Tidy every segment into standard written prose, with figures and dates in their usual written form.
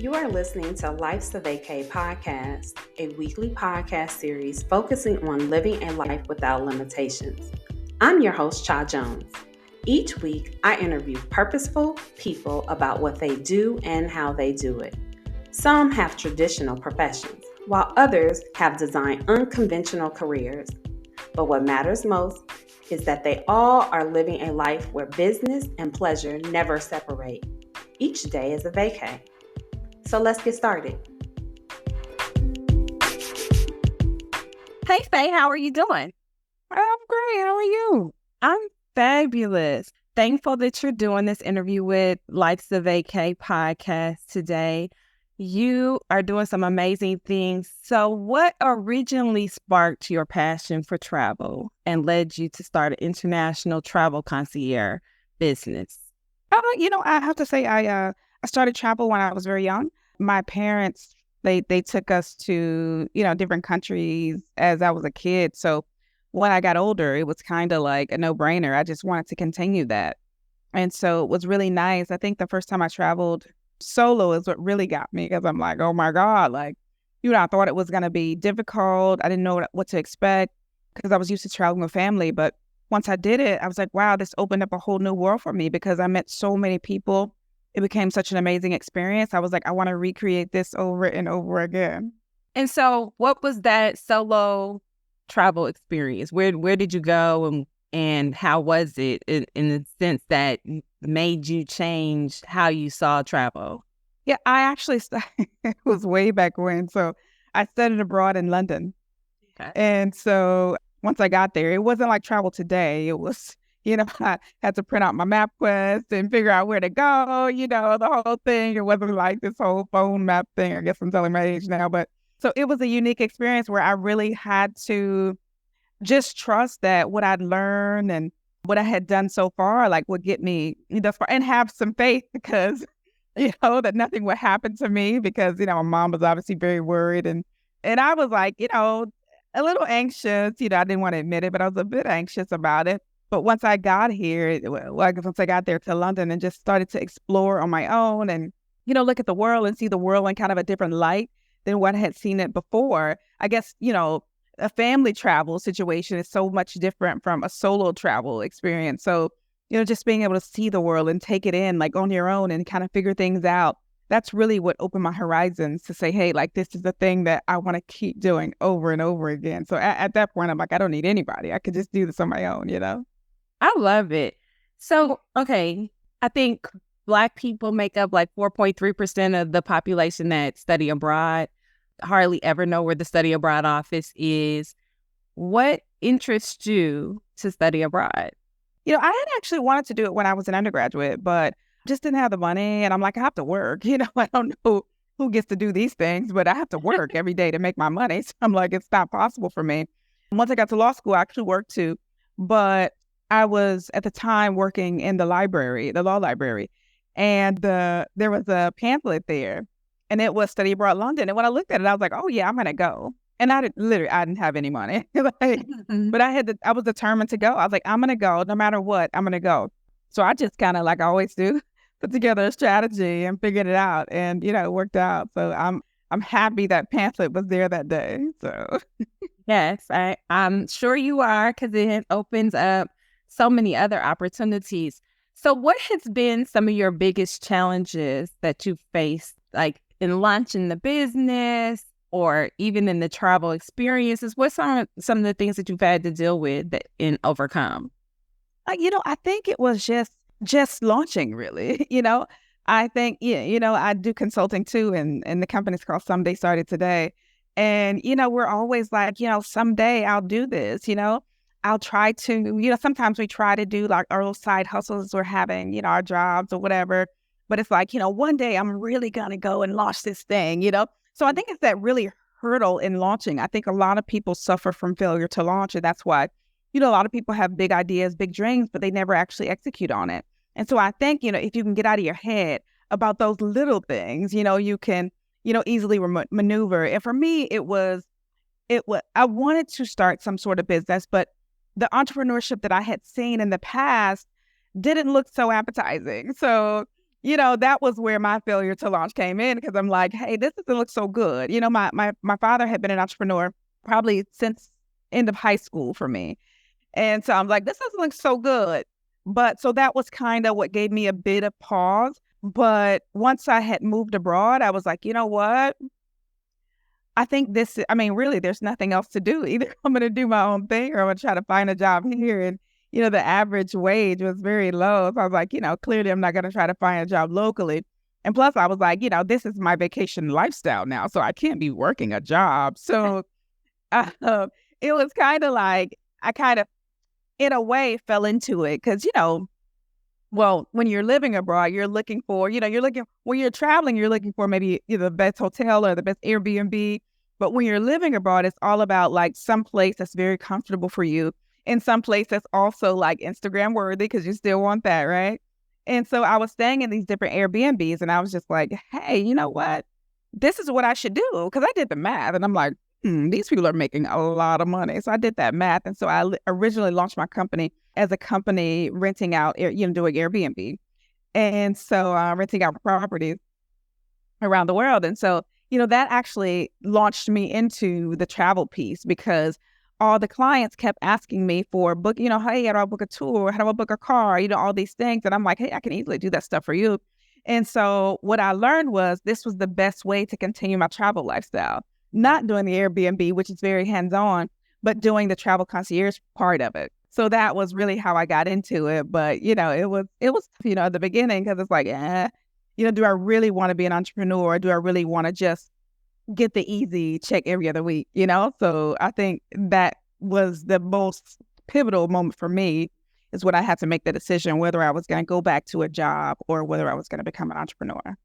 You are listening to Life's a Vacay podcast, a weekly podcast series focusing on living a life without limitations. I'm your host, Cha Jones. Each week, I interview purposeful people about what they do and how they do it. Some have traditional professions, while others have designed unconventional careers. But what matters most is that they all are living a life where business and pleasure never separate. Each day is a vacay. So let's get started. Hey, Faye, how are you doing? I'm great. How are you? I'm fabulous. Thankful that you're doing this interview with Life's a Vacay podcast today. You are doing some amazing things. So what originally sparked your passion for travel and led you to start an international travel concierge business? I have to say I started travel when I was very young. My parents, they took us to, different countries as I was a kid. So when I got older, it was kind of like a no-brainer. I just wanted to continue that. And so it was really nice. I think the first time I traveled solo is what really got me, because I'm like, oh my God, I thought it was going to be difficult. I didn't know what to expect because I was used to traveling with family. But once I did it, I was like, wow, this opened up a whole new world for me because I met so many people. It became such an amazing experience. I was like, I want to recreate this over and over again. And so what was that solo travel experience? Where did you go and how was it in the sense that made you change how you saw travel? Yeah, I actually, it was way back when. So I studied abroad in London. Okay. And so once I got there, it wasn't like travel today. It was, I had to print out my MapQuest and figure out where to go, the whole thing. It wasn't like this whole phone map thing. I guess I'm telling my age now. But so it was a unique experience where I really had to just trust that what I'd learned and what I had done so far, would get me thus far, and have some faith because, that nothing would happen to me because, my mom was obviously very worried. And I was like, a little anxious, I didn't want to admit it, but I was a bit anxious about it. But once I got here, once I got there to London and just started to explore on my own and, look at the world and see the world in kind of a different light than what I had seen it before. I guess, a family travel situation is so much different from a solo travel experience. So, just being able to see the world and take it in on your own and kind of figure things out. That's really what opened my horizons to say, hey, this is the thing that I want to keep doing over and over again. So at that point, I'm like, I don't need anybody. I could just do this on my own, I love it. So, okay, I think Black people make up 4.3% of the population that study abroad. Hardly ever know where the study abroad office is. What interests you to study abroad? I had actually wanted to do it when I was an undergraduate, but just didn't have the money. And I'm like, I have to work. I don't know who gets to do these things, but I have to work every day to make my money. So I'm like, it's not possible for me. Once I got to law school, I actually worked too. But I was at the time working in the library, the law library. And there was a pamphlet there. And it was Study Abroad London. And when I looked at it, I was like, oh, yeah, I'm going to go. And I didn't have any money. But I was determined to go. I was like, I'm going to go. No matter what, I'm going to go. So I just kind of, like I always do, put together a strategy and figured it out. And, it worked out. So I'm happy that pamphlet was there that day. So yes, I'm sure you are, because it opens up so many other opportunities. So what has been some of your biggest challenges that you've faced, in launching the business or even in the travel experiences? What's some of the things that you've had to deal with and overcome? I think it was just launching, really. I think, I do consulting too, and the company's called Someday Started Today. And, we're always like, someday I'll do this, I'll try to, sometimes we try to do our little side hustles or having, our jobs or whatever. But it's like, one day I'm really going to go and launch this thing, So I think it's that really hurdle in launching. I think a lot of people suffer from failure to launch. And that's why, a lot of people have big ideas, big dreams, but they never actually execute on it. And so I think, if you can get out of your head about those little things, you can, easily maneuver. And for me, I wanted to start some sort of business, but the entrepreneurship that I had seen in the past didn't look so appetizing. So that was where my failure to launch came in, because I'm like, hey, this doesn't look so good. My father had been an entrepreneur probably since end of high school for me. And so I'm like, this doesn't look so good. But so that was kind of what gave me a bit of pause. But once I had moved abroad, I was like, you know what? I think really, there's nothing else to do. Either I'm going to do my own thing, or I'm going to try to find a job here. And, the average wage was very low. So I was like, clearly I'm not going to try to find a job locally. And plus I was like, this is my vacation lifestyle now, so I can't be working a job. So it was kind of like, I kind of, in a way, fell into it because, well, when you're living abroad, you're looking for, when you're traveling, you're looking for maybe either the best hotel or the best Airbnb. But when you're living abroad, it's all about like some place that's very comfortable for you, and some place that's also like Instagram worthy, because you still want that, right? And so I was staying in these different Airbnbs, and I was just like, hey, you know what? This is what I should do. Because I did the math, and I'm like, these people are making a lot of money. So I did that math. And so I originally launched my company as a company renting out, doing Airbnb. And so renting out properties around the world. And so, that actually launched me into the travel piece, because all the clients kept asking me for book, hey, how do I book a tour? How do I book a car? All these things. And I'm like, hey, I can easily do that stuff for you. And so what I learned was this was the best way to continue my travel lifestyle. Not doing the Airbnb, which is very hands-on, but doing the travel concierge part of it. So that was really how I got into it. But, it was, at the beginning, because it's like, do I really want to be an entrepreneur? Do I really want to just get the easy check every other week? So I think that was the most pivotal moment for me, is when I had to make the decision whether I was going to go back to a job or whether I was going to become an entrepreneur.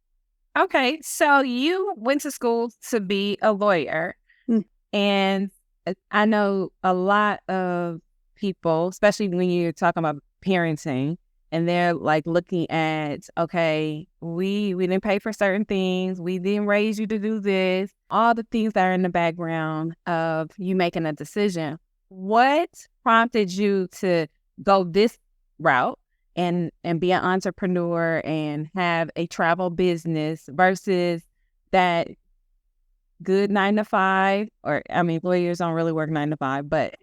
Okay, so you went to school to be a lawyer, and I know a lot of people, especially when you're talking about parenting, and they're like looking at, okay, we didn't pay for certain things, we didn't raise you to do this, all the things that are in the background of you making a decision. What prompted you to go this route and be an entrepreneur and have a travel business versus that good 9-to-5, or lawyers don't really work 9-to-5, but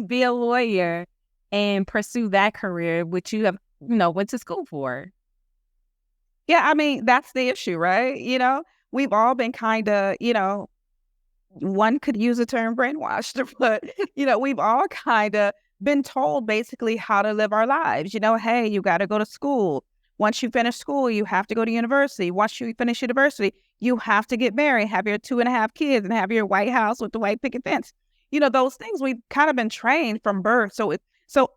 be a lawyer and pursue that career, which you have, went to school for? Yeah, that's the issue, right? We've all been kind of, one could use the term brainwashed, but, we've all kind of been told basically how to live our lives. Hey, you got to go to school. Once you finish school, you have to go to university. Once you finish university, you have to get married, have your 2.5 kids, and have your white house with the white picket fence. Those things we've kind of been trained from birth. So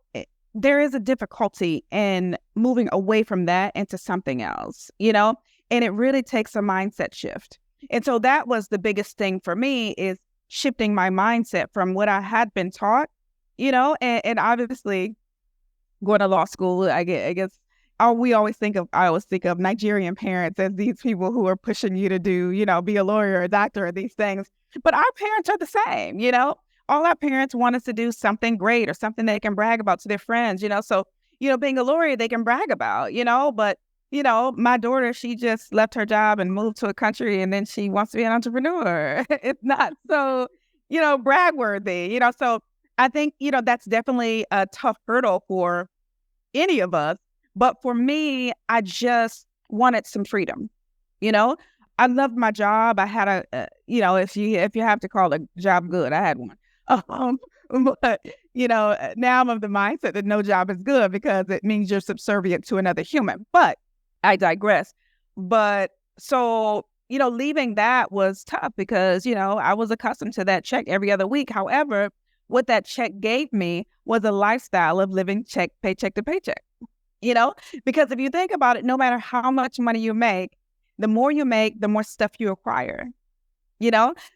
there is a difficulty in moving away from that into something else, and it really takes a mindset shift. And so that was the biggest thing for me, is shifting my mindset from what I had been taught, and obviously going to law school, I guess I always think of Nigerian parents as these people who are pushing you to do, be a lawyer or a doctor or these things. But our parents are the same, all our parents want us to do something great or something they can brag about to their friends, So, being a lawyer, they can brag about, but, my daughter, she just left her job and moved to a country, and then she wants to be an entrepreneur. It's not so, brag worthy, So I think, that's definitely a tough hurdle for any of us. But for me, I just wanted some freedom. I loved my job. I had if you have to call a job good, I had one. But now I'm of the mindset that no job is good, because it means you're subservient to another human. But I digress. But so, leaving that was tough, because, I was accustomed to that check every other week. However, what that check gave me was a lifestyle of living paycheck to paycheck, because if you think about it, no matter how much money you make, the more you make, the more stuff you acquire,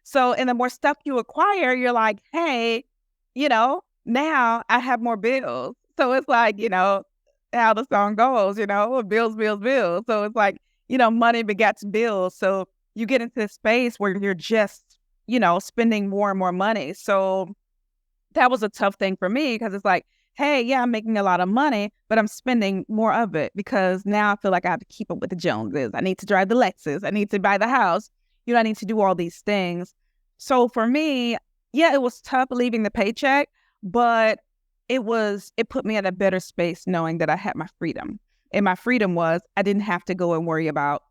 So, and the more stuff you acquire, you're like, hey, now I have more bills. So it's like, how the song goes, bills, bills, bills. So it's like, money begets bills. So you get into this space where you're just, spending more and more money. So that was a tough thing for me, because it's like, hey, yeah, I'm making a lot of money, but I'm spending more of it because now I feel like I have to keep up with the Joneses. I need to drive the Lexus. I need to buy the house. I need to do all these things. So for me, yeah, it was tough leaving the paycheck, but it put me in a better space knowing that I had my freedom. And my freedom was I didn't have to go and worry about,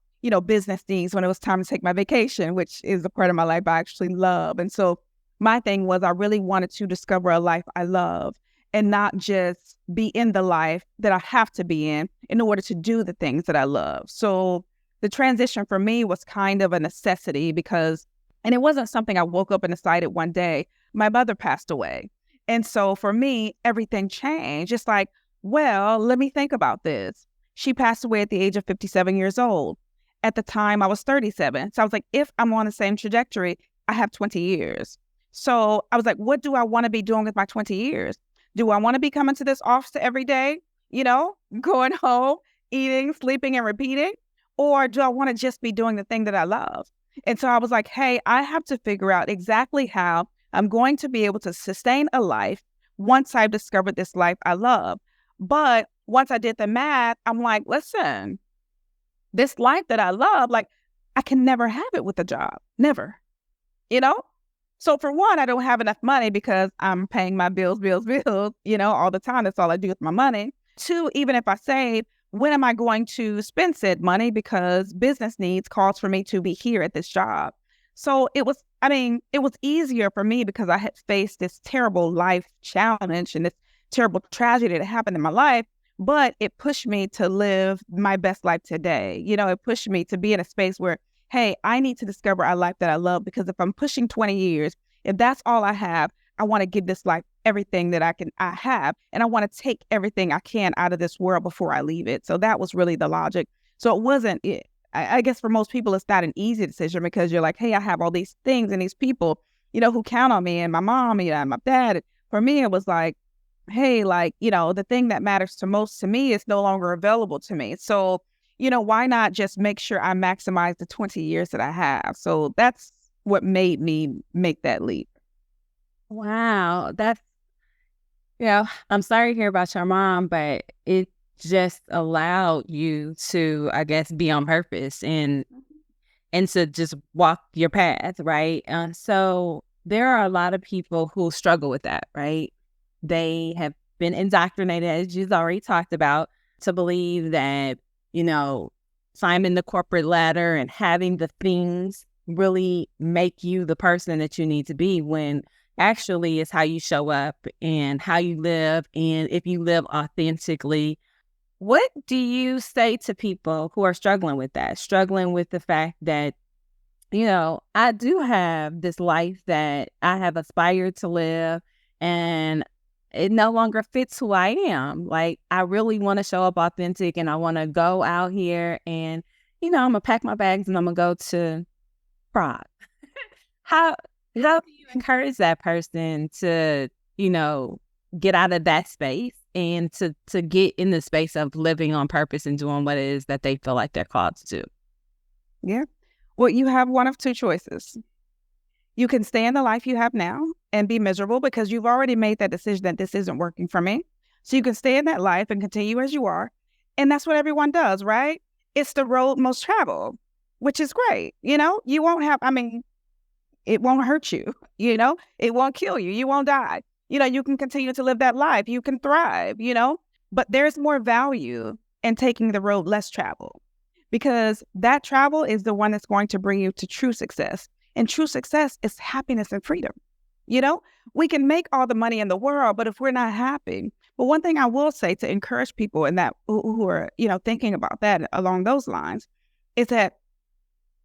business needs when it was time to take my vacation, which is a part of my life I actually love. And so my thing was I really wanted to discover a life I love and not just be in the life that I have to be in order to do the things that I love. So the transition for me was kind of a necessity and it wasn't something I woke up and decided one day. My mother passed away. And so for me, everything changed. It's like, well, let me think about this. She passed away at the age of 57 years old. At the time, I was 37. So I was like, if I'm on the same trajectory, I have 20 years. So I was like, what do I want to be doing with my 20 years? Do I want to be coming to this office every day, going home, eating, sleeping, and repeating? Or do I want to just be doing the thing that I love? And so I was like, hey, I have to figure out exactly how I'm going to be able to sustain a life once I've discovered this life I love. But once I did the math, I'm like, listen, this life that I love, like I can never have it with a job. Never, So for one, I don't have enough money because I'm paying my bills, all the time. That's all I do with my money. Two, even if I save, when am I going to spend said money? Because business needs calls for me to be here at this job. So it was easier for me because I had faced this terrible life challenge and this terrible tragedy that happened in my life, but it pushed me to live my best life today. It pushed me to be in a space where, hey, I need to discover a life that I love, because if I'm pushing 20 years, if that's all I have, I want to give this life everything that I have, and I want to take everything I can out of this world before I leave it. So that was really the logic. So it wasn't it. I guess for most people, it's not an easy decision because you're like, hey, I have all these things and these people, who count on me, and my mom, and my dad. For me, it was like, hey, the thing that matters most to me is no longer available to me. So, why not just make sure I maximize the 20 years that I have? So that's what made me make that leap. Wow. I'm sorry to hear about your mom, but it just allowed you to, I guess, be on purpose and to just walk your path, right? So there are a lot of people who struggle with that, right? They have been indoctrinated, as you've already talked about, to believe that, climbing the corporate ladder and having the things really make you the person that you need to be, when actually it's how you show up and how you live. And if you live authentically, what do you say to people who are struggling with that, struggling with the fact that, I do have this life that I have aspired to live and it no longer fits who I am. Like, I really want to show up authentic and I want to go out here and, I'm going to pack my bags and I'm going to go to Prague. How do you encourage that person to, get out of that space and to get in the space of living on purpose and doing what it is that they feel like they're called to do? Yeah. Well, you have one of two choices. You can stay in the life you have now and be miserable because you've already made that decision that this isn't working for me. So you can stay in that life and continue as you are. And that's what everyone does, right? It's the road most traveled, which is great. You won't have, it won't hurt you, it won't kill you. You won't die. You can continue to live that life. You can thrive, but there's more value in taking the road less traveled, because that travel is the one that's going to bring you to true success. And true success is happiness and freedom. We can make all the money in the world, but if we're not happy. But one thing I will say to encourage people in that who are, thinking about that along those lines is that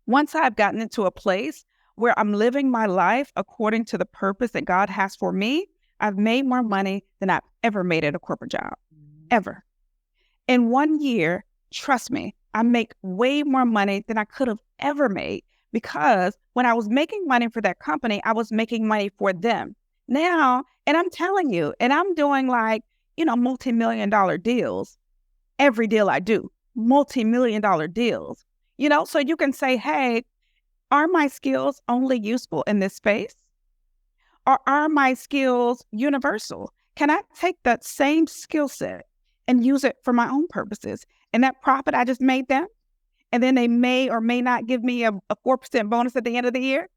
once I've gotten into a place where I'm living my life according to the purpose that God has for me, I've made more money than I've ever made at a corporate job, ever. In 1 year, trust me, I make way more money than I could have ever made, because when I was making money for that company, I was making money for them. Now, and I'm telling you, and I'm doing multi-million-dollar deals. Every deal I do, multi-million-dollar deals. So you can say, hey, are my skills only useful in this space? Or are my skills universal? can I take that same skill set and use it for my own purposes? And that profit I just made them, and then they may or may not give me a 4% bonus at the end of the year.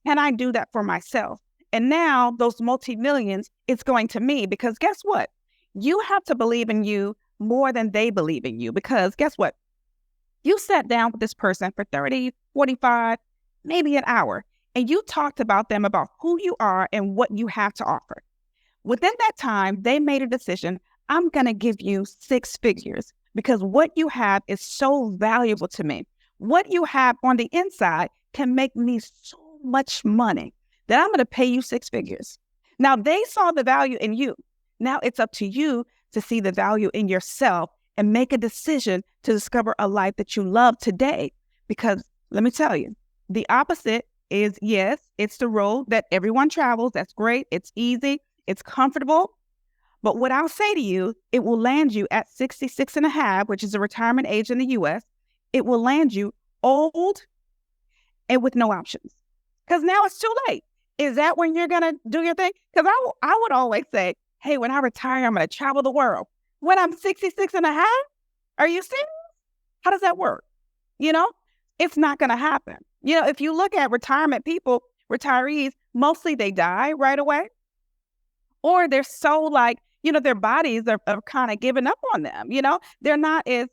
Can I do that for myself? And now those multi-millions, it's going to me, because guess what? You have to believe in you more than they believe in you, because guess what? You sat down with this person for 30, 45, maybe an hour, and you talked about them, about who you are and what you have to offer. Within that time, they made a decision. I'm going to give you 6 figures because what you have is so valuable to me. What you have on the inside can make me so much money that I'm going to pay you 6 figures. Now, they saw the value in you. Now it's up to you to see the value in yourself and make a decision to discover a life that you love today. Because let me tell you, the opposite is, yes, it's the road that everyone travels. That's great. It's easy. It's comfortable. But what I'll say to you, it will land you at 66 and a half, which is the retirement age in the U.S. It will land you old and with no options. Because now it's too late. Is that when you're going to do your thing? Because I would always say, hey, when I retire, I'm going to travel the world. When I'm 66 and a half, are you serious? How does that work? It's not going to happen. If you look at retirement people, retirees, mostly they die right away. Or they're so their bodies are kind of giving up on them. They're not as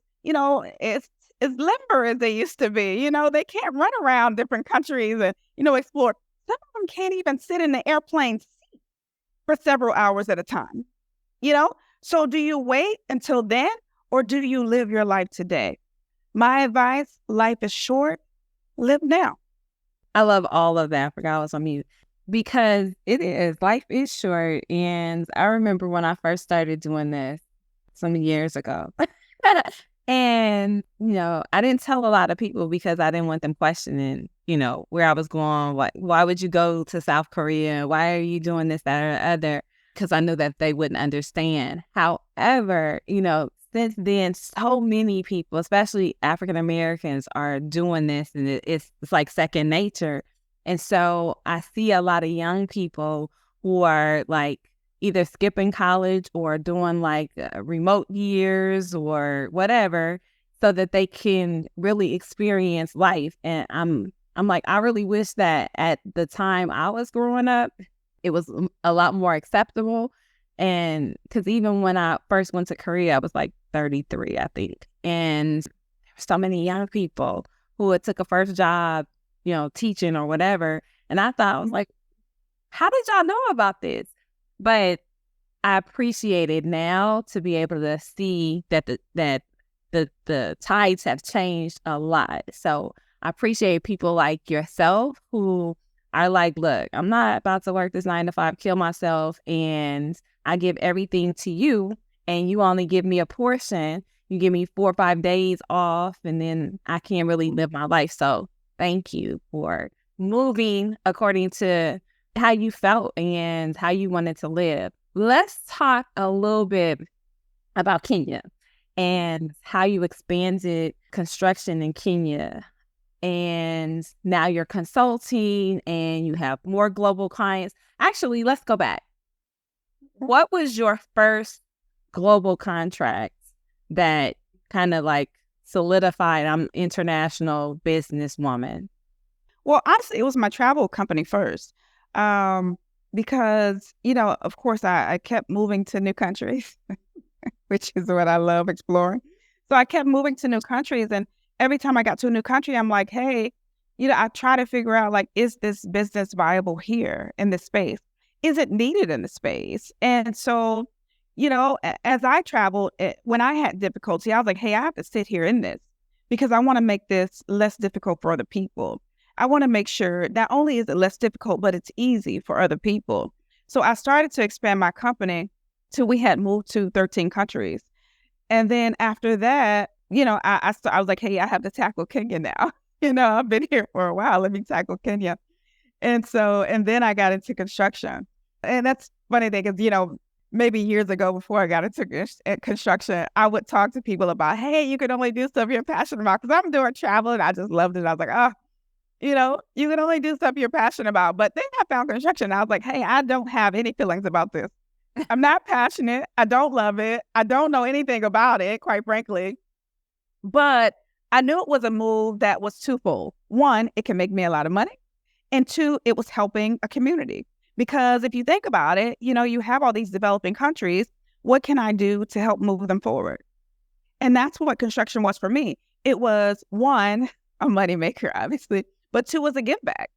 limber as they used to be. They can't run around different countries and, explore. Some of them can't even sit in the airplane seat for several hours at a time. So do you wait until then, or do you live your life today? My advice, life is short. Live now. I love all of that. I forgot I was on mute. Because life is short. And I remember when I first started doing this some years ago. And, I didn't tell a lot of people because I didn't want them questioning, where I was going. Why would you go to South Korea? Why are you doing this, that, or the other? Because I knew that they wouldn't understand. However, since then, so many people, especially African Americans, are doing this, and it's like second nature. And so I see a lot of young people who are either skipping college or doing remote years or whatever, so that they can really experience life. And I'm I really wish that at the time I was growing up, it was a lot more acceptable. And because even when I first went to Korea, I was 33, I think. And there were so many young people who had took a first job, teaching or whatever. And I thought, I was how did y'all know about this? But I appreciate it now to be able to see that the tides have changed a lot. So I appreciate people like yourself who are look, I'm not about to work this 9 to 5, kill myself, and I give everything to you, and you only give me a portion. You give me 4 or 5 days off, and then I can't really live my life. So thank you for moving according to how you felt and how you wanted to live. Let's talk a little bit about Kenya and how you expanded construction in Kenya. And now you're consulting and you have more global clients. Actually, let's go back. What was your first global contract that kind of solidified I'm international businesswoman? Well, honestly, it was my travel company first. Because, of course, I kept moving to new countries, which is what I love exploring. So I kept moving to new countries. And every time I got to a new country, I'm hey, I try to figure out, is this business viable here in this space? Is it needed in the space? And so, as I traveled, when I had difficulty, I was hey, I have to sit here in this because I want to make this less difficult for other people. I want to make sure not only is it less difficult, but it's easy for other people. So I started to expand my company till we had moved to 13 countries. And then after that, I was hey, I have to tackle Kenya now. I've been here for a while. Let me tackle Kenya. And then I got into construction. And that's funny thing is, maybe years ago before I got into construction, I would talk to people about, hey, you can only do stuff you're passionate about. Because I'm doing travel and I just loved it. I was you can only do stuff you're passionate about. But then I found construction. I was hey, I don't have any feelings about this. I'm not passionate. I don't love it. I don't know anything about it, quite frankly. But I knew it was a move that was twofold. One, it can make me a lot of money. And two, it was helping a community. Because if you think about it, you have all these developing countries. What can I do to help move them forward? And that's what construction was for me. It was, one, a moneymaker, obviously, but two, was a give back.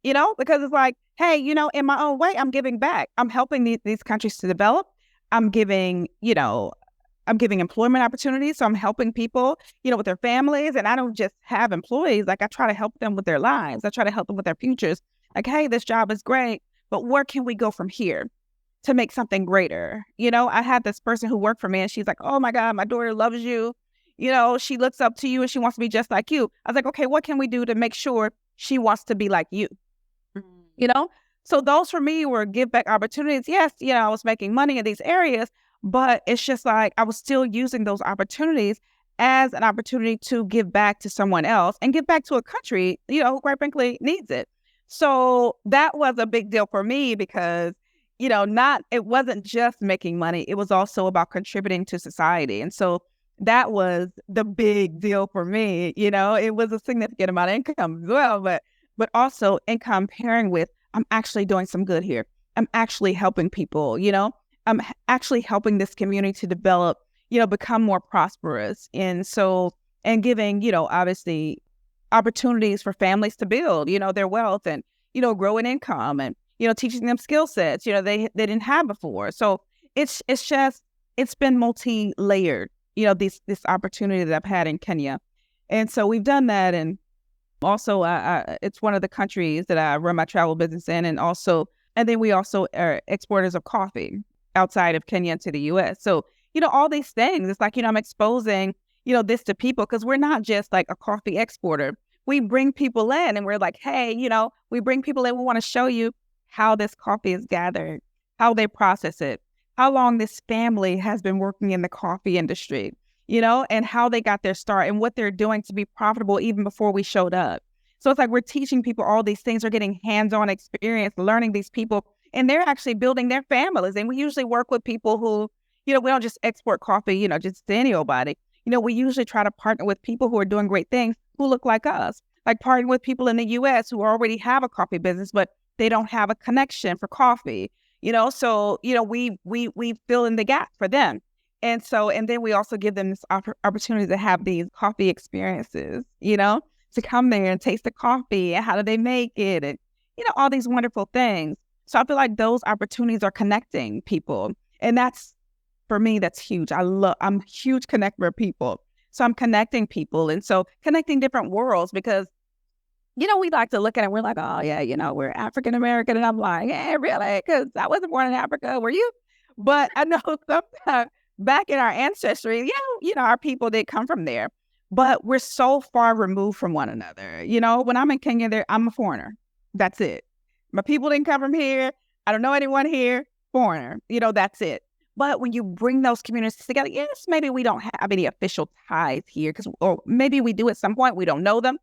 Because it's like, hey, in my own way, I'm giving back. I'm helping these countries to develop. I'm giving employment opportunities. So I'm helping people, with their families. And I don't just have employees. Like, I try to help them with their lives. I try to help them with their futures. Like, hey, this job is great, but where can we go from here to make something greater? I had this person who worked for me, and she's like, oh my God, my daughter loves you. She looks up to you and she wants to be just like you. I was like, okay, what can we do to make sure she wants to be like you? So those for me were give back opportunities. Yes, I was making money in these areas, but it's just like I was still using those opportunities as an opportunity to give back to someone else and give back to a country, who quite frankly needs it. So that was a big deal for me because, it wasn't just making money. It was also about contributing to society. And so that was the big deal for me. It was a significant amount of income as well, but also income pairing with, I'm actually doing some good here. I'm actually helping people, I'm actually helping this community to develop, become more prosperous. And giving, obviously opportunities for families to build, their wealth and, grow an income and, teaching them skill sets, they didn't have before. So it's been multi-layered, this opportunity that I've had in Kenya. And so we've done that. And also, it's one of the countries that I run my travel business in. And then we also are exporters of coffee outside of Kenya to the U.S. So, all these things, it's like, I'm exposing, this to people because we're not just like a coffee exporter. We bring people in and we're like, hey, we bring people in. We want to show you how this coffee is gathered, how they process it, how long this family has been working in the coffee industry, and how they got their start and what they're doing to be profitable even before we showed up. So it's like we're teaching people all these things. They're getting hands-on experience, learning these people, and they're actually building their families. And we usually work with people who, we don't just export coffee, just to any old body. We usually try to partner with people who are doing great things who look like us, like partnering with people in the U.S. who already have a coffee business, but they don't have a connection for coffee, So, we fill in the gap for them. And then we also give them this opportunity to have these coffee experiences, to come there and taste the coffee and how do they make it and, all these wonderful things. So I feel like those opportunities are connecting people. And for me, that's huge. I'm a huge connector of people. So I'm connecting people. And so connecting different worlds because, we like to look at it. We're like, oh yeah, we're African-American. And I'm like, hey, really? Because I wasn't born in Africa. Were you? But I know sometimes back in our ancestry, our people did come from there, but we're so far removed from one another. When I'm in Kenya, I'm a foreigner. That's it. My people didn't come from here. I don't know anyone here. Foreigner. That's it. But when you bring those communities together, yes, maybe we don't have any official ties here, or maybe we do at some point. We don't know them.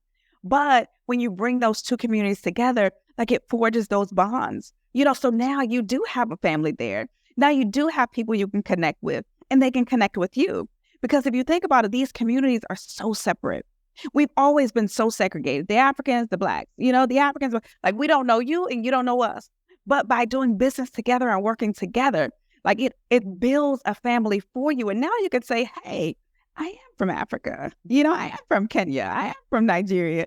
But when you bring those two communities together, like it forges those bonds. So now you do have a family there. Now you do have people you can connect with, and they can connect with you. Because if you think about it, these communities are so separate. We've always been so segregated. The Africans, the Blacks, the Africans, like we don't know you and you don't know us. But by doing business together and working together, like it builds a family for you. And now you can say, hey, I am from Africa. I am from Kenya. I am from Nigeria.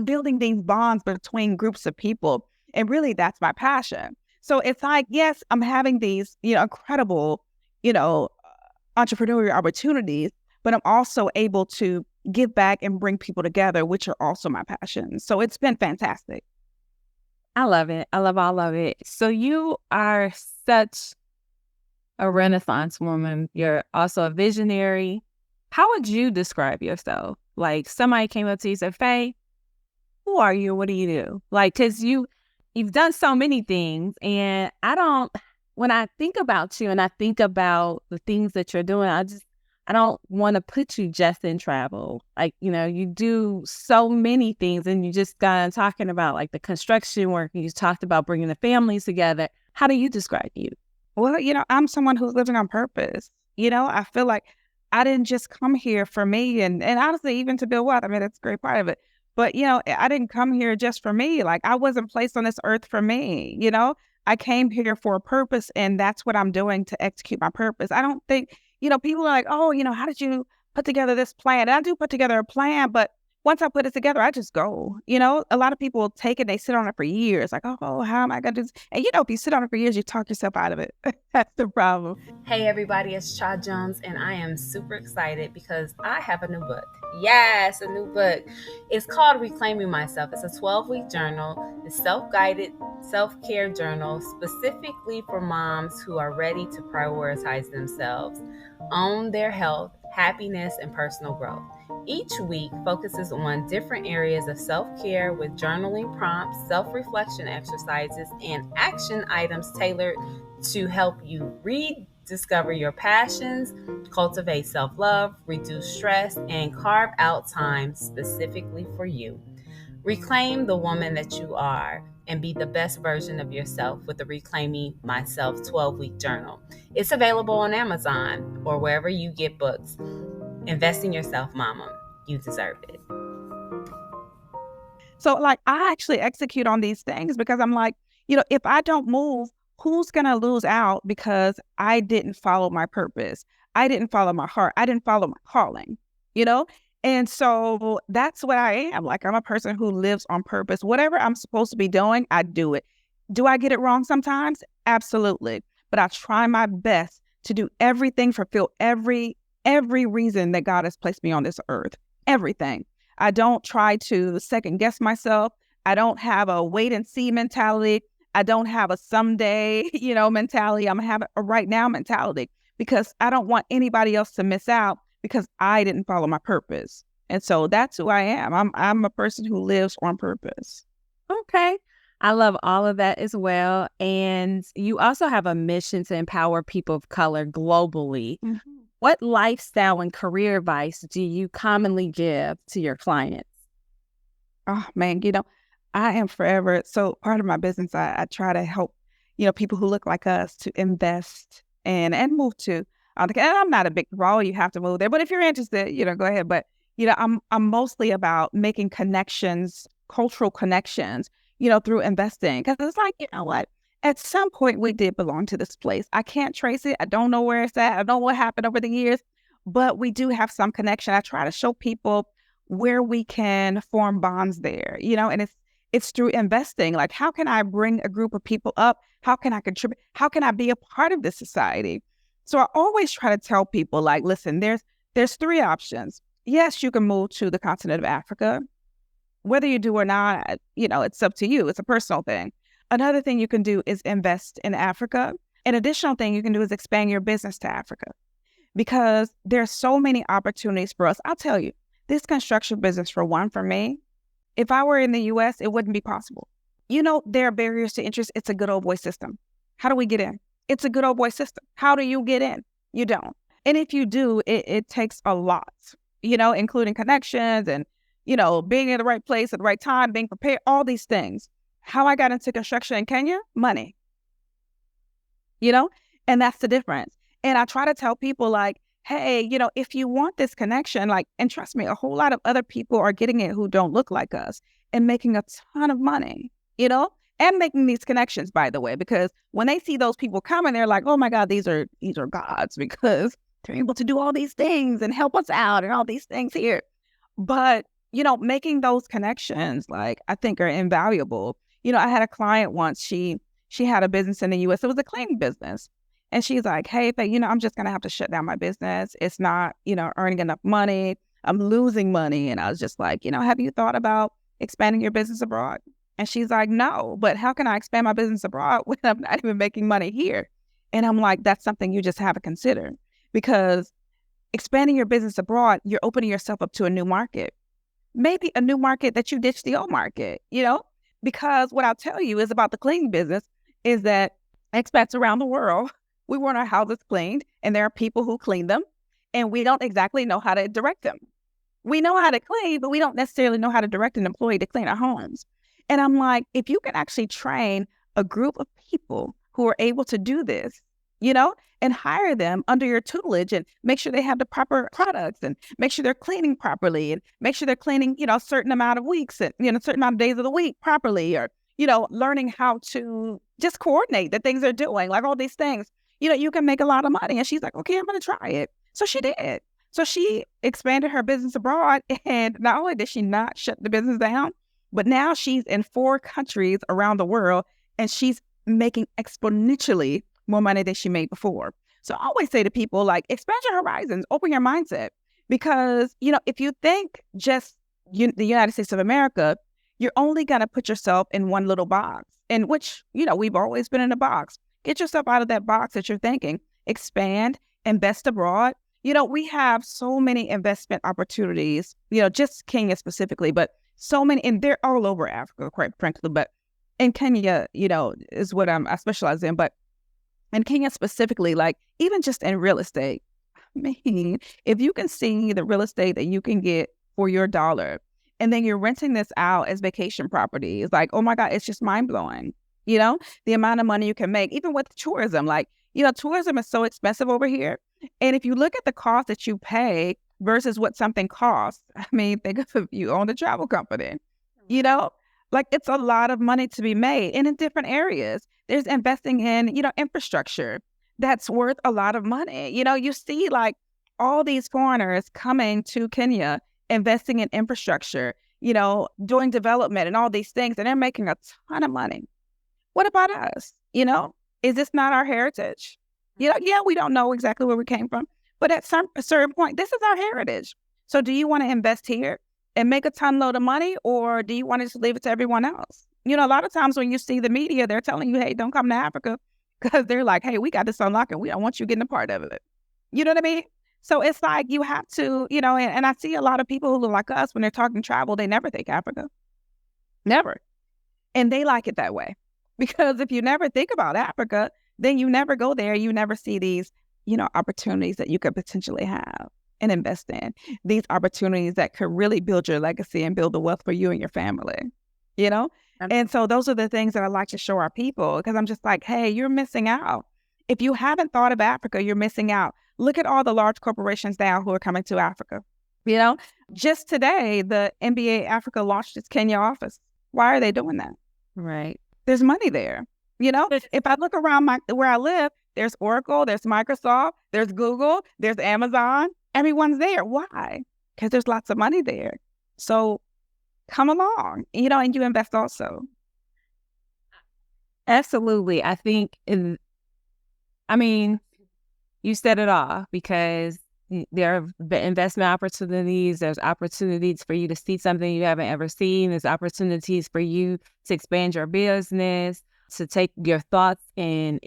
Building these bonds between groups of people. And really, that's my passion. So it's like, yes, I'm having these, incredible, entrepreneurial opportunities, but I'm also able to give back and bring people together, which are also my passion. So it's been fantastic. I love it. I love all of it. So you are such a Renaissance woman. You're also a visionary. How would you describe yourself? Like somebody came up to you and said, Faye, who are you? What do you do? Like, because you've done so many things. And when I think about you and I think about the things that you're doing, I don't want to put you just in travel. Like, you do so many things, and you just got talking about like the construction work, and you talked about bringing the families together. How do you describe you? Well, I'm someone who's living on purpose. I feel like I didn't just come here for me and honestly, even to build wealth. I mean, that's a great part of it. But, I didn't come here just for me. Like, I wasn't placed on this earth for me. I came here for a purpose, and that's what I'm doing to execute my purpose. I don't think, people are like, oh, how did you put together this plan? And I do put together a plan, but once I put it together, I just go. A lot of people take it, they sit on it for years. Like, oh, how am I going to do this? And, if you sit on it for years, you talk yourself out of it. That's the problem. Hey, everybody, it's Cha Jones, and I am super excited because I have a new book. Yes, a new book. It's called Reclaiming Myself. It's a 12-week journal. It's self-guided self-care journal specifically for moms who are ready to prioritize themselves, own their health, happiness, and personal growth. Each week focuses on different areas of self-care with journaling prompts, self-reflection exercises, and action items tailored to help you rediscover your passions, cultivate self-love, reduce stress, and carve out time specifically for you. Reclaim the woman that you are and be the best version of yourself with the Reclaiming Myself 12-week journal. It's available on Amazon or wherever you get books. Invest in yourself, mama. You deserve it. So, like, I actually execute on these things because I'm like, if I don't move, who's going to lose out because I didn't follow my purpose? I didn't follow my heart. I didn't follow my calling, And so that's what I am. Like, I'm a person who lives on purpose. Whatever I'm supposed to be doing, I do it. Do I get it wrong sometimes? Absolutely. But I try my best to do everything, fulfill every reason that God has placed me on this earth. Everything. I don't try to second guess myself. I don't have a wait and see mentality. I don't have a someday, mentality. I'm having a right now mentality because I don't want anybody else to miss out because I didn't follow my purpose. And so that's who I am. I'm a person who lives on purpose. Okay. I love all of that as well. And you also have a mission to empower people of color globally. Mm-hmm. What lifestyle and career advice do you commonly give to your clients? Oh, man, I am forever. So part of my business, I try to help, people who look like us to invest and move to. And I'm not a big draw. You have to move there. But if you're interested, go ahead. But, I'm mostly about making connections, cultural connections, through investing. Because it's like, what? At some point, we did belong to this place. I can't trace it. I don't know where it's at. I don't know what happened over the years, but we do have some connection. I try to show people where we can form bonds there, and it's through investing. Like, how can I bring a group of people up? How can I contribute? How can I be a part of this society? So I always try to tell people, like, listen, there's three options. Yes, you can move to the continent of Africa. Whether you do or not, it's up to you. It's a personal thing. Another thing you can do is invest in Africa. An additional thing you can do is expand your business to Africa because there's so many opportunities for us. I'll tell you, this construction business, for me, if I were in the U.S., it wouldn't be possible. There are barriers to interest. It's a good old boy system. How do we get in? It's a good old boy system. How do you get in? You don't. And if you do, it takes a lot, including connections and, being in the right place at the right time, being prepared, all these things. How I got into construction in Kenya? Money. And that's the difference. And I try to tell people, like, hey, if you want this connection, like, and trust me, a whole lot of other people are getting it who don't look like us and making a ton of money, and making these connections, by the way, because when they see those people coming, they're like, oh my God, these are gods because they're able to do all these things and help us out and all these things here. But, making those connections, like, I think are invaluable. I had a client once, she had a business in the U.S. It was a cleaning business. And she's like, hey, Faye, I'm just going to have to shut down my business. It's not, earning enough money. I'm losing money. And I was just like, have you thought about expanding your business abroad? And she's like, no, but how can I expand my business abroad when I'm not even making money here? And I'm like, that's something you just have to consider because expanding your business abroad, you're opening yourself up to a new market, maybe a new market that you ditch the old market, because what I'll tell you is about the cleaning business is that expats around the world, we want our houses cleaned and there are people who clean them and we don't exactly know how to direct them. We know how to clean, but we don't necessarily know how to direct an employee to clean our homes. And I'm like, if you can actually train a group of people who are able to do this and hire them under your tutelage and make sure they have the proper products and make sure they're cleaning properly and make sure they're cleaning, a certain amount of weeks and, a certain amount of days of the week properly, or, learning how to just coordinate the things they're doing, like all these things, you can make a lot of money. And she's like, okay, I'm going to try it. So she did. So she expanded her business abroad. And not only did she not shut the business down, but now she's in 4 countries around the world and she's making exponentially more money than she made before. So I always say to people, like, expand your horizons, open your mindset. Because, if you think just the United States of America, you're only going to put yourself in one little box, in which, we've always been in a box. Get yourself out of that box that you're thinking. Expand, invest abroad. We have so many investment opportunities, just Kenya specifically, but so many, and they're all over Africa, quite frankly. But in Kenya, is what I specialize in. But in Kenya specifically, like even just in real estate, I mean, if you can see the real estate that you can get for your dollar, and then you're renting this out as vacation property, it's like, oh my God, it's just mind blowing. The amount of money you can make, even with tourism, like, tourism is so expensive over here. And if you look at the cost that you pay versus what something costs, I mean, think of if you own a travel company, like it's a lot of money to be made. And in different areas, there's investing in, infrastructure that's worth a lot of money. You see like all these foreigners coming to Kenya, investing in infrastructure, doing development and all these things, and they're making a ton of money. What about us? Is this not our heritage? Yeah, we don't know exactly where we came from, but at a certain point, this is our heritage. So do you want to invest here and make a ton load of money, or do you want to just leave it to everyone else? A lot of times when you see the media, they're telling you, hey, don't come to Africa, because they're like, hey, we got this unlocked and we don't want you getting a part of it. You know what I mean? So it's like you have to, and I see a lot of people who look like us when they're talking travel, they never think Africa. Never. And they like it that way. Because if you never think about Africa, then you never go there. You never see these, opportunities that you could potentially have and invest in. These opportunities that could really build your legacy and build the wealth for you and your family, And so those are the things that I like to show our people, because I'm just like, hey, you're missing out. If you haven't thought of Africa, you're missing out. Look at all the large corporations now who are coming to Africa. Just today, the NBA Africa launched its Kenya office. Why are they doing that? Right. There's money there. If I look around where I live, there's Oracle, there's Microsoft, there's Google, there's Amazon. Everyone's there. Why? Because there's lots of money there. So come along, and you invest also. Absolutely. I think, you said it all, because there are investment opportunities. There's opportunities for you to see something you haven't ever seen. There's opportunities for you to expand your business, to take your thoughts and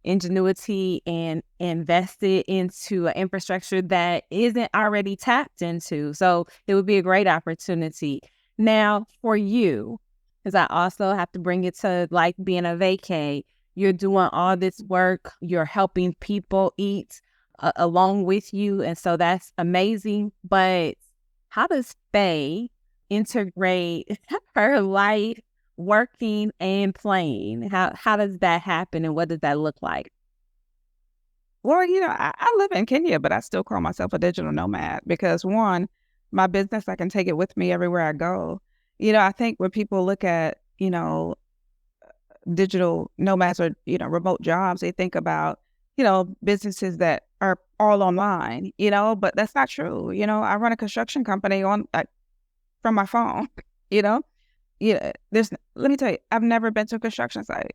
ingenuity and invest it into an infrastructure that isn't already tapped into. So it would be a great opportunity. Now, for you, because I also have to bring it to like being a vacay, you're doing all this work, you're helping people eat along with you. And so that's amazing. But how does Faye integrate her life, working and playing? How does that happen, and what does that look like? Well, I live in Kenya, but I still call myself a digital nomad because, one, my business, I can take it with me everywhere I go. I think when people look at, digital nomads or, remote jobs, they think about, businesses that are all online, but that's not true. I run a construction company from my phone, let me tell you, I've never been to a construction site.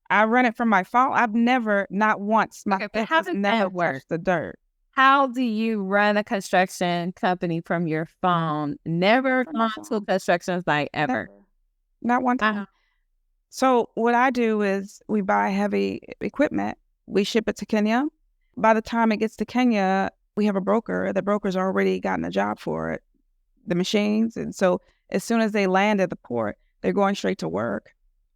I run it from my phone. I've never, not once, how does that work? The dirt. How do you run a construction company from your phone? Never gone to a construction site ever. Never. Not one time. So what I do is we buy heavy equipment. We ship it to Kenya. By the time it gets to Kenya, we have a broker. The broker's already gotten a job for it, the machines. And so as soon as they land at the port, they're going straight to work.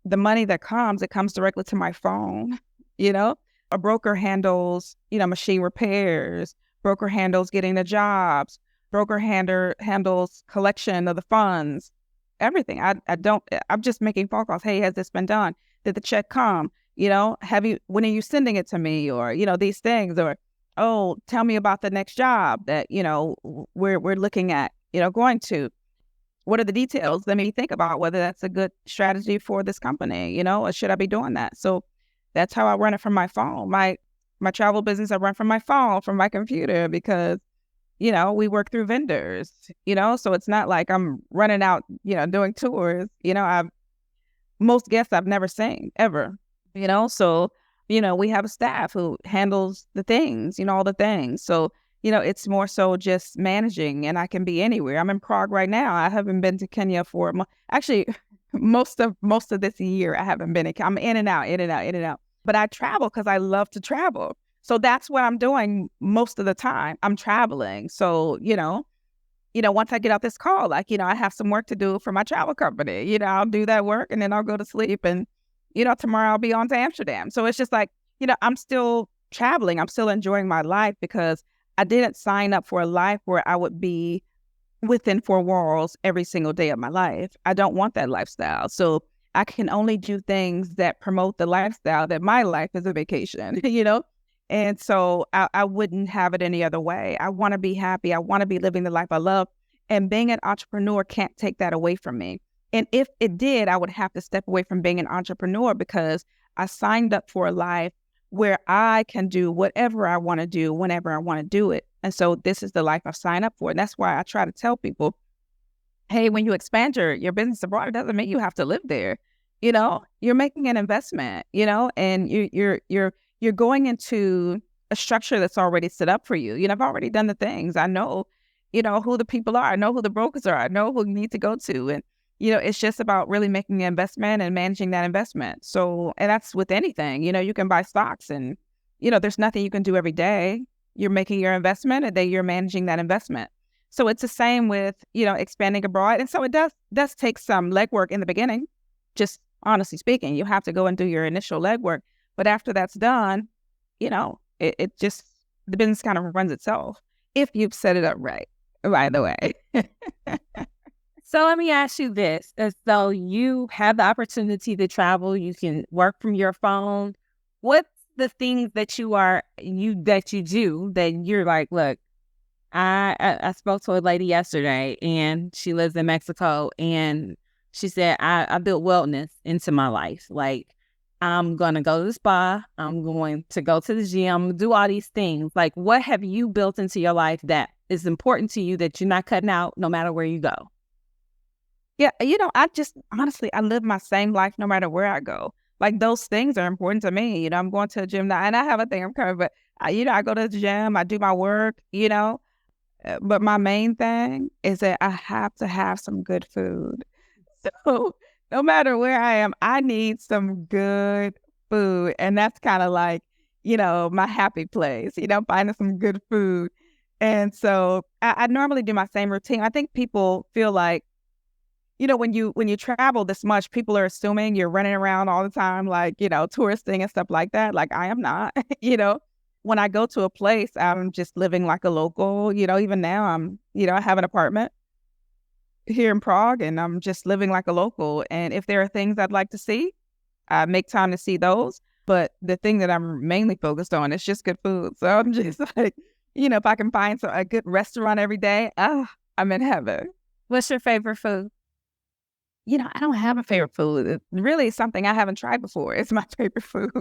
The money that comes, it comes directly to my phone. A broker handles, machine repairs. Broker handles getting the jobs. Broker handles collection of the funds. Everything. I'm just making phone calls. Hey, has this been done? Did the check come? when are you sending it to me? Or, these things, or, oh, tell me about the next job that, we're looking at, going to. What are the details? Let me think about whether that's a good strategy for this company, or should I be doing that? So that's how I run it from my phone. My travel business, I run from my phone, from my computer, because, we work through vendors, so it's not like I'm running out, doing tours. Most guests I've never seen ever, so, we have a staff who handles the things, all the things. So, it's more so just managing, and I can be anywhere. I'm in Prague right now. I haven't been to Kenya for a month. Actually, most of this year, I haven't been. I'm in and out, in and out, in and out. But I travel because I love to travel. So that's what I'm doing most of the time. I'm traveling. So, once I get off this call, like, I have some work to do for my travel company. I'll do that work and then I'll go to sleep. And, tomorrow I'll be on to Amsterdam. So it's just like, I'm still traveling. I'm still enjoying my life, because I didn't sign up for a life where I would be within four walls every single day of my life. I don't want that lifestyle. So I can only do things that promote the lifestyle that my life is a vacation, And so I wouldn't have it any other way. I want to be happy. I want to be living the life I love. And being an entrepreneur can't take that away from me. And if it did, I would have to step away from being an entrepreneur, because I signed up for a life where I can do whatever I want to do whenever I want to do it. And so this is the life I've signed up for. And that's why I try to tell people, hey, when you expand your business abroad, it doesn't mean you have to live there. You're making an investment, and you're going into a structure that's already set up for you. I've already done the things. I know, who the people are. I know who the brokers are. I know who you need to go to. And, it's just about really making an investment and managing that investment. So, and that's with anything, you can buy stocks, and, there's nothing you can do every day. You're making your investment, and then you're managing that investment. So it's the same with, expanding abroad. And so it does take some legwork in the beginning. Just honestly speaking, you have to go and do your initial legwork. But after that's done, it just, the business kind of runs itself if you've set it up right, by the way. So let me ask you this. As though you have the opportunity to travel, you can work from your phone. What's the things that you do that you're like, look, I spoke to a lady yesterday, and she lives in Mexico, and she said, I built wellness into my life. Like, I'm going to go to the spa. I'm going to go to the gym, do all these things. Like, what have you built into your life that is important to you that you're not cutting out no matter where you go? Yeah, I just, honestly, I live my same life no matter where I go. Like, those things are important to me. I'm going to the gym now, and I have a thing I'm covered, but, I go to the gym, I do my work, but my main thing is that I have to have some good food. So no matter where I am, I need some good food. And that's kind of like, my happy place, finding some good food. And so I normally do my same routine. I think people feel like, when you travel this much, people are assuming you're running around all the time, like, touristing and stuff like that. Like, I am not, When I go to a place, I'm just living like a local, even now I have an apartment here in Prague, and I'm just living like a local. And if there are things I'd like to see, I make time to see those. But the thing that I'm mainly focused on is just good food. So I'm just like, if I can find a good restaurant every day, I'm in heaven. What's your favorite food? I don't have a favorite food. It's really something I haven't tried before. It's my favorite food.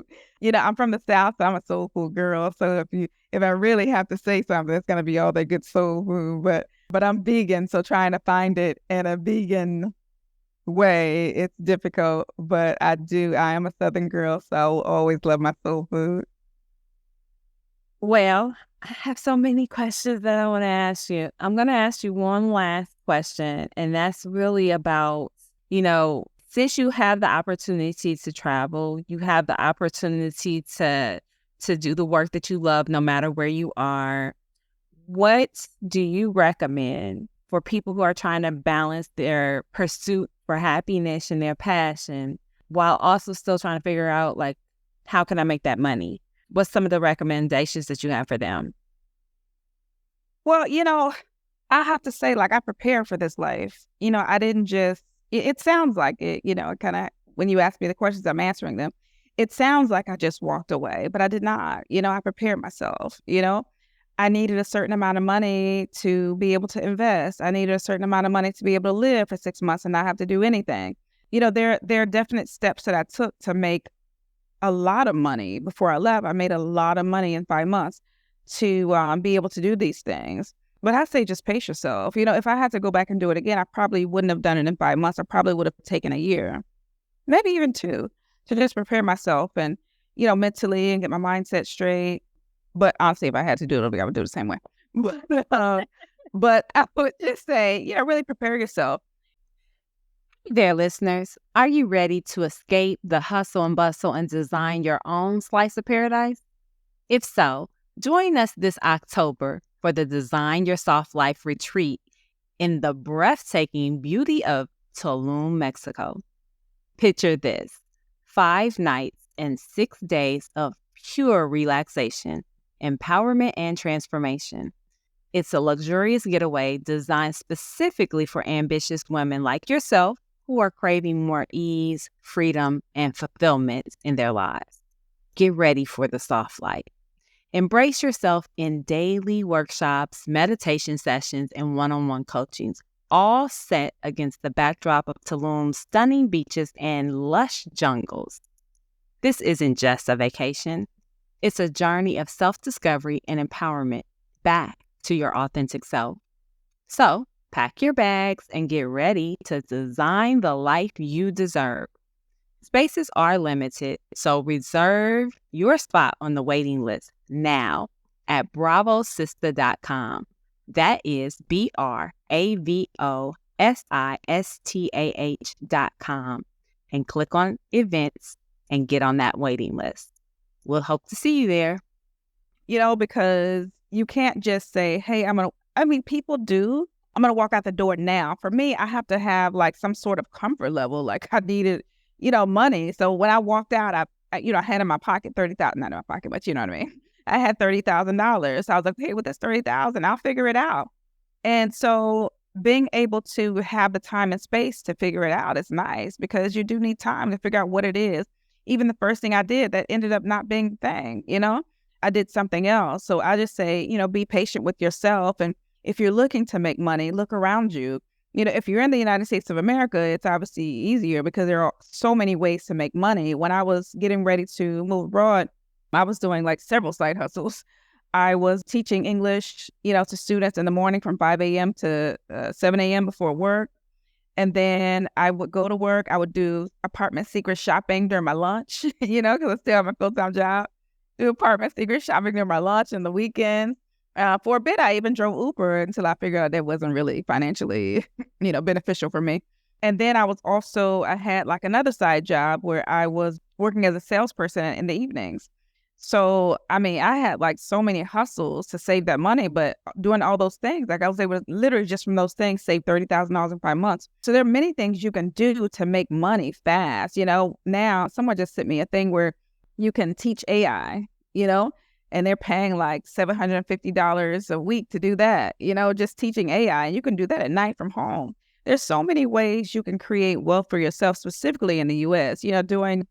I'm from the South, so I'm a soul food girl. So if I really have to say something, it's going to be all that good soul food. But I'm vegan, so trying to find it in a vegan way, it's difficult. But I am a Southern girl, so I will always love my soul food. Well, I have so many questions that I want to ask you. I'm going to ask you one last question, and that's really about, since you have the opportunity to travel, you have the opportunity to do the work that you love no matter where you are. What do you recommend for people who are trying to balance their pursuit for happiness and their passion while also still trying to figure out, like, how can I make that money? What's some of the recommendations that you have for them? Well, I have to say, like, I prepared for this life. I didn't just, it sounds like it, kind of, when you ask me the questions, I'm answering them. it sounds like I just walked away, but I did not. I prepared myself. I needed a certain amount of money to be able to invest. I needed a certain amount of money to be able to live for 6 months and not have to do anything. There are definite steps that I took to make a lot of money before I left. I made a lot of money in 5 months to be able to do these things. But I say just pace yourself. If I had to go back and do it again, I probably wouldn't have done it in 5 months. I probably would have taken a year, maybe even 2, to just prepare myself and, mentally and get my mindset straight. But honestly, if I had to do it, I would do it the same way. But I would just say, really prepare yourself. There, listeners, are you ready to escape the hustle and bustle and design your own slice of paradise? If so, join us this October for the Design Your Soft Life retreat in the breathtaking beauty of Tulum, Mexico. Picture this: 5 nights and 6 days of pure relaxation, empowerment, and transformation. It's a luxurious getaway designed specifically for ambitious women like yourself who are craving more ease, freedom, and fulfillment in their lives. Get ready for the soft life. Embrace yourself in daily workshops, meditation sessions, and one-on-one coachings, all set against the backdrop of Tulum's stunning beaches and lush jungles. This isn't just a vacation. It's a journey of self-discovery and empowerment back to your authentic self. So, pack your bags and get ready to design the life you deserve. Spaces are limited, so reserve your spot on the waiting list now at bravosista.com. That is BRAVOSISTAH.com, and click on events and get on that waiting list. We'll hope to see you there. Because you can't just say, hey, people do. I'm going to walk out the door now. For me, I have to have like some sort of comfort level. Like I needed, money. So when I walked out, I had in my pocket $30,000, not in my pocket, but you know what I mean? I had $30,000. So I was like, hey, with this $30,000, I'll figure it out. And so being able to have the time and space to figure it out is nice, because you do need time to figure out what it is. Even the first thing I did that ended up not being the thing, I did something else. So I just say, be patient with yourself. And if you're looking to make money, look around you. If you're in the United States of America, it's obviously easier because there are so many ways to make money. When I was getting ready to move abroad, I was doing like several side hustles. I was teaching English, to students in the morning from 5 a.m. to 7 a.m. before work. And then I would go to work. I would do apartment secret shopping during my lunch, because I still have my full-time job. Do apartment secret shopping during my lunch and the weekends. For a bit, I even drove Uber until I figured out that wasn't really financially, beneficial for me. And then I had like another side job where I was working as a salesperson in the evenings. So, I had like so many hustles to save that money, but doing all those things, like I was able to literally just from those things save $30,000 in 5 months. So there are many things you can do to make money fast. Now someone just sent me a thing where you can teach AI, and they're paying like $750 a week to do that, just teaching AI. You can do that at night from home. There's so many ways you can create wealth for yourself, specifically in the U.S., doing,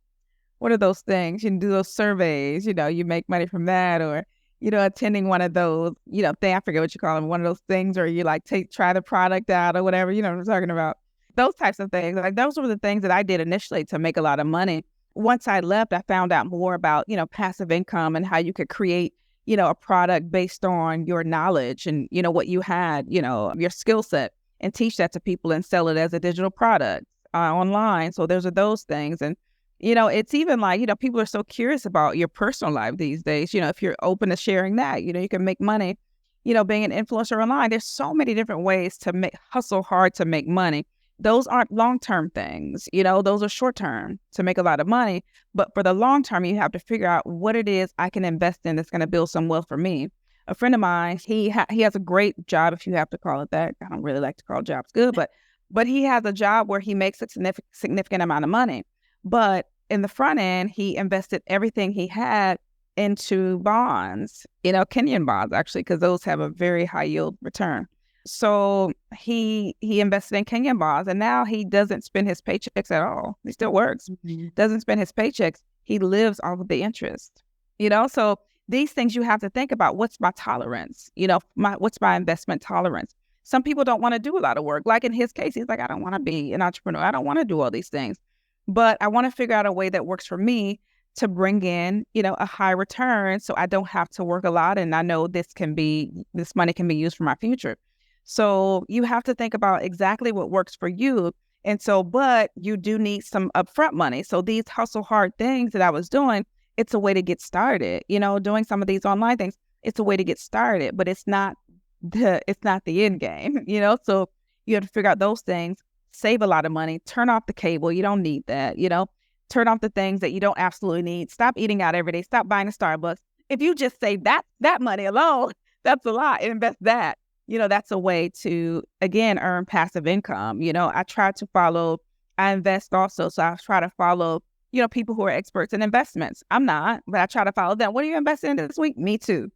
what are those things? You can do those surveys, you make money from that, or, attending one of those, I forget what you call them, one of those things, or you like try the product out or whatever, what I'm talking about. Those types of things. Like those were the things that I did initially to make a lot of money. Once I left, I found out more about, passive income and how you could create, a product based on your knowledge and, what you had, your skill set, and teach that to people and sell it as a digital product online. So there's those things. And, it's even like, people are so curious about your personal life these days. If you're open to sharing that, you can make money, being an influencer online. There's so many different ways to hustle hard to make money. Those aren't long-term things, those are short-term to make a lot of money. But for the long term, you have to figure out what it is I can invest in that's going to build some wealth for me. A friend of mine, he has a great job, if you have to call it that. I don't really like to call jobs good, but he has a job where he makes a significant amount of money. But in the front end, he invested everything he had into bonds, Kenyan bonds, actually, because those have a very high yield return. So he invested in Kenyan bonds, and now he doesn't spend his paychecks at all. He still works, doesn't spend his paychecks. he lives off of the interest, so these things you have to think about. What's my tolerance? What's my investment tolerance? Some people don't want to do a lot of work. Like in his case, he's like, I don't want to be an entrepreneur. I don't want to do all these things, but I want to figure out a way that works for me to bring in, a high return so I don't have to work a lot. And I know this money can be used for my future. So you have to think about exactly what works for you. And so, but you do need some upfront money. So these hustle hard things that I was doing, it's a way to get started, doing some of these online things. It's a way to get started, but it's not the end game, so you have to figure out those things, save a lot of money, turn off the cable. You don't need that, turn off the things that you don't absolutely need. Stop eating out every day. Stop buying a Starbucks. If you just save that money alone, that's a lot. Invest that. That's a way to, again, earn passive income. I invest also. So I try to follow, people who are experts in investments. I'm not, but I try to follow them. What are you investing in this week? Me too.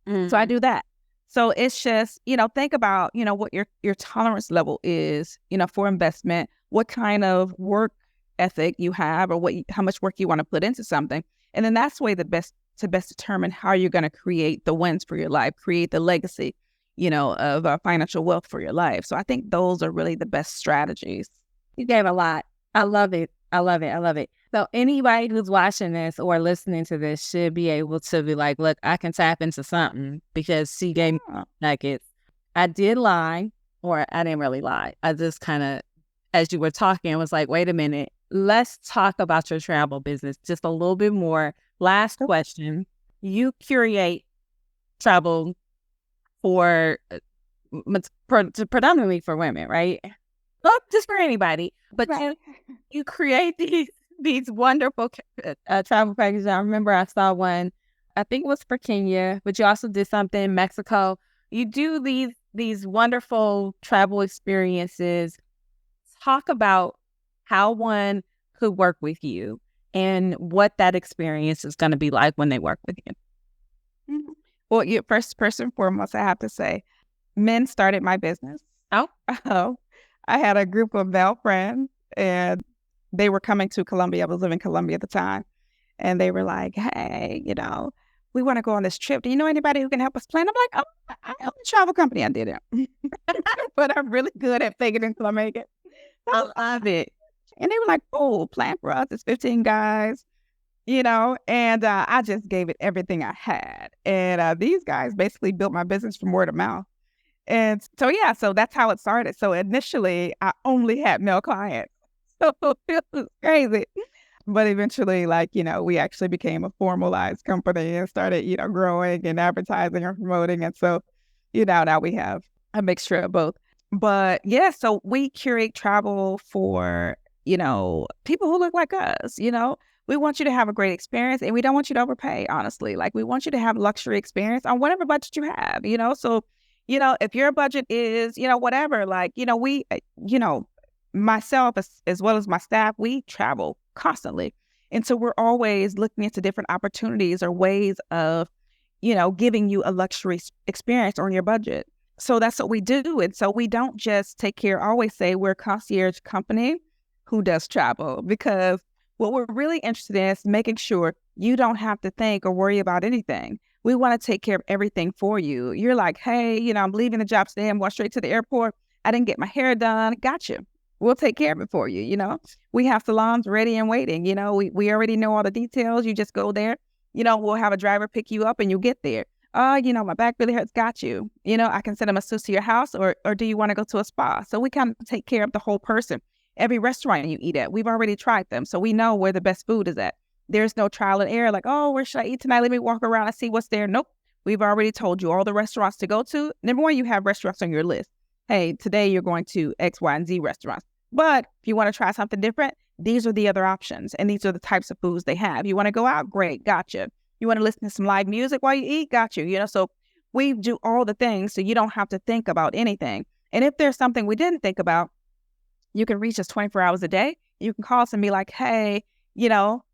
Mm-hmm. So I do that. So it's just, think about, what your tolerance level is, for investment, what kind of work ethic you have, or how much work you want to put into something. And then that's the way to best determine how you're going to create the wins for your life, create the legacy, of financial wealth for your life. So I think those are really the best strategies. You gave a lot. I love it. I love it. I love it. So anybody who's watching this or listening to this should be able to be like, look, I can tap into something, because she gave me nuggets. I did lie, or I didn't really lie. I just kind of, as you were talking, I was like, wait a minute, let's talk about your travel business just a little bit more. Last question. You curate travel predominantly for women, right? Well, just for anybody, but right. You create these wonderful travel packages. I remember I saw one, I think it was for Kenya, but you also did something in Mexico. You do these wonderful travel experiences. Talk about how one could work with you and what that experience is going to be like when they work with you. Mm-hmm. Well, first and foremost, I have to say, men started my business. Oh. I had a group of male friends, and they were coming to Colombia. I was living in Colombia at the time. And they were like, hey, we want to go on this trip. Do you know anybody who can help us plan? I'm like, oh, I own a travel company. I did it. But I'm really good at faking it until I make it. I love it. And they were like, oh, plan for us. It's 15 guys, and I just gave it everything I had. And these guys basically built my business from word of mouth. And so, so that's how it started. So initially, I only had male clients. So it was crazy. But eventually, we actually became a formalized company and started, growing and advertising and promoting. And so, now we have a mixture of both. But yeah, so we curate travel for, people who look like us, We want you to have a great experience, and we don't want you to overpay, honestly. We want you to have luxury experience on whatever budget you have, So, if your budget is, whatever, we, myself as well as my staff, we travel constantly. And so we're always looking into different opportunities or ways of, giving you a luxury experience on your budget. So that's what we do. And so we don't just take care. I always say we're a concierge company who does travel, because what we're really interested in is making sure you don't have to think or worry about anything. We want to take care of everything for you. You're like, hey, I'm leaving the job today. I'm going straight to the airport. I didn't get my hair done. Got you. We'll take care of it for you. We have salons ready and waiting. We already know all the details. You just go there. We'll have a driver pick you up and you'll get there. My back really hurts. Got you. I can send a masseuse to your house, or do you want to go to a spa? So we kind of take care of the whole person. Every restaurant you eat at, we've already tried them. So we know where the best food is at. There's no trial and error. Where should I eat tonight? Let me walk around and see what's there. Nope. We've already told you all the restaurants to go to. Number one, you have restaurants on your list. Hey, today you're going to X, Y, and Z restaurants. But if you want to try something different, these are the other options. And these are the types of foods they have. You want to go out? Great. Gotcha. You want to listen to some live music while you eat? Got you. So we do all the things so you don't have to think about anything. And if there's something we didn't think about, you can reach us 24 hours a day. You can call us and be like, hey,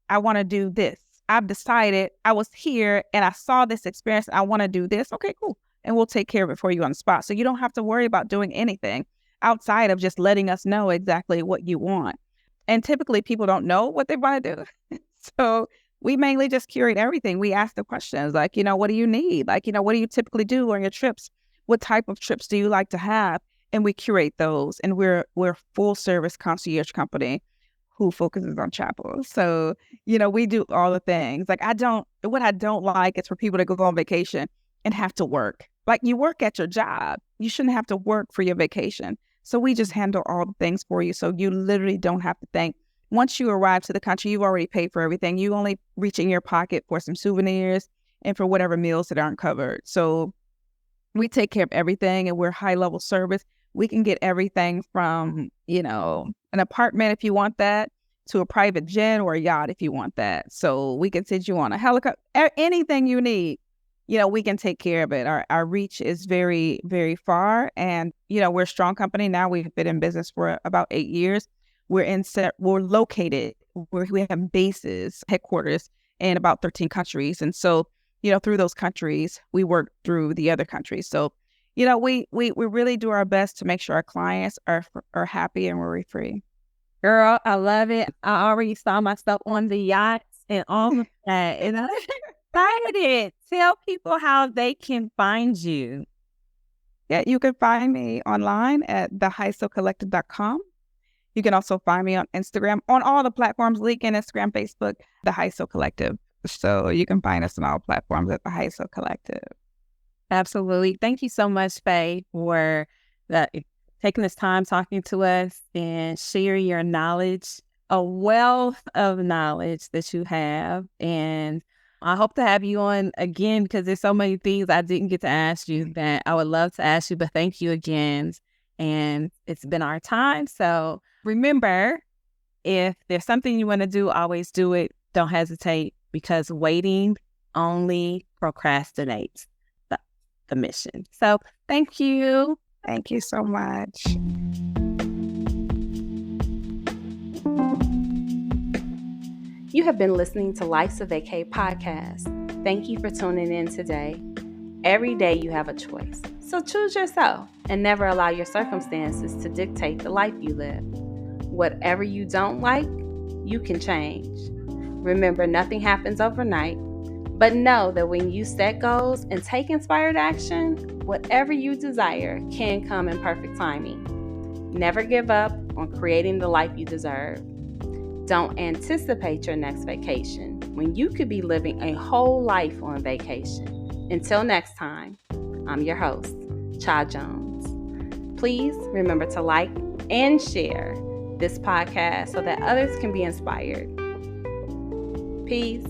I want to do this. I've decided, I was here and I saw this experience. I want to do this. Okay, cool. And we'll take care of it for you on the spot. So you don't have to worry about doing anything outside of just letting us know exactly what you want. And typically people don't know what they want to do. So we mainly just curate everything. We ask the questions like, what do you need? Like, what do you typically do on your trips? What type of trips do you like to have? And we curate those. And we're full service concierge company who focuses on travel. So, we do all the things. Like what I don't like is for people to go on vacation and have to work. Like, you work at your job. You shouldn't have to work for your vacation. So we just handle all the things for you. So you literally don't have to think. Once you arrive to the country, you've already paid for everything. You only reach in your pocket for some souvenirs and for whatever meals that aren't covered. So we take care of everything, and we're high level service. We can get everything from, an apartment if you want that, to a private jet or a yacht if you want that. So we can send you on a helicopter, anything you need. We can take care of it. Our reach is very, very far. And, we're a strong company now. We've been in business for about 8 years. We're located where we have bases, headquarters in about 13 countries. And so, through those countries, we work through the other countries. So, we really do our best to make sure our clients are happy and worry-free. Girl, I love it. I already saw myself on the yachts and all of that. And I'm excited. Tell people how they can find you. Yeah, you can find me online at thehightsocollective.com. You can also find me on Instagram, on all the platforms, LinkedIn, Instagram, Facebook, The High So Collective. So you can find us on all platforms at The High So Collective. Absolutely. Thank you so much, Faye, for taking this time talking to us and sharing your knowledge, a wealth of knowledge that you have. And I hope to have you on again, because there's so many things I didn't get to ask you that I would love to ask you, but thank you again. And it's been our time. So remember, if there's something you want to do, always do it. Don't hesitate, because waiting only procrastinates the mission. So thank you. Thank you so much. You have been listening to Life's a Vacay podcast. Thank you for tuning in today. Every day you have a choice, so choose yourself and never allow your circumstances to dictate the life you live. Whatever you don't like, you can change. Remember, nothing happens overnight, but know that when you set goals and take inspired action, whatever you desire can come in perfect timing. Never give up on creating the life you deserve. Don't anticipate your next vacation when you could be living a whole life on vacation. Until next time, I'm your host, Cha Jones. Please remember to like and share this podcast so that others can be inspired. Peace.